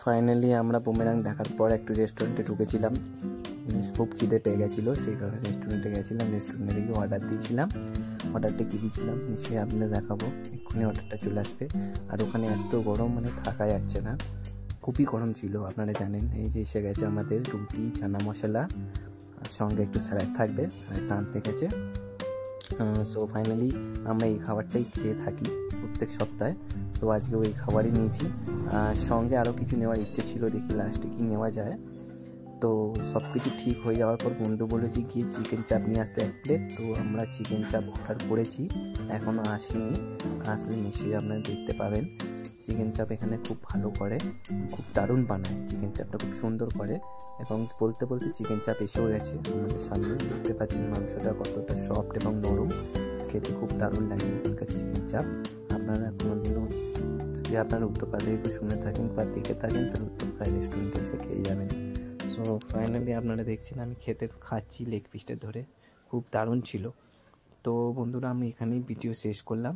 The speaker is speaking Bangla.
ফাইনালি আমরা বুমেরাং দেখার পর একটু রেস্টুরেন্টে ঢুকেছিলাম। খুব খিদে পেয়ে গেছিলো, সেই কারণে রেস্টুরেন্টে গেছিলাম। রেস্টুরেন্টে গিয়ে অর্ডার দিয়েছিলাম। অর্ডারটা কী দিয়েছিলাম নিশ্চয়ই আপনাদের দেখাবো, এক্ষুনি অর্ডারটা চলে আসবে। আর ওখানে এত গরম, মানে থাকা যাচ্ছে না, খুবই গরম ছিল, আপনারা জানেন। এই যে এসে গেছে আমাদের রুটি, চানা মশলা, আর সঙ্গে একটু স্যালাড থাকবে, স্যালাডটা আনতে গেছে। সো ফাইনালি আমরা এই খাবারটাই খেয়ে থাকি প্রত্যেক সপ্তাহে। তো আজকে ওই খাবারই নিয়েছি, সঙ্গে আরও কিছু নেওয়ার ইচ্ছে ছিল, দেখি লাস্টে কি নেওয়া যায়। তো সব কিছু ঠিক হয়ে যাওয়ার পর বন্ধু বলেছি গিয়ে চিকেন চাপ নিয়ে আসতে 1 প্লেট। তো আমরা চিকেন চাপ অর্ডার করেছি, এখনও আসেনি, আসলে নিশ্চয়ই আপনারা দেখতে পাবেন। চিকেন চাপ এখানে খুব ভালো করে, খুব দারুণ বানায়, চিকেন চাপটা খুব সুন্দর করে। এবং বলতে বলতে চিকেন চাপ এসেও গেছে আমাদের সামনে, দেখতে পাচ্ছেন মাংসটা কতটা সফট এবং নরম, খেতে খুব দারুণ লাগে এখানকার চিকেন চাপ। আপনারা কোনোদিনও যদি আপনারা উত্তরপাড়া থেকে শুনে থাকেন বা দেখে থাকেন, তাহলে উত্তরপাড়া রেস্টুরেন্টে এসে খেয়ে যাবেন। সো ফাইনালি আপনারা দেখছেন আমি খাচ্ছি লেগ পিসটা ধরে, খুব দারুণ ছিল। তো বন্ধুরা, আমি এখানেই ভিডিও শেষ করলাম।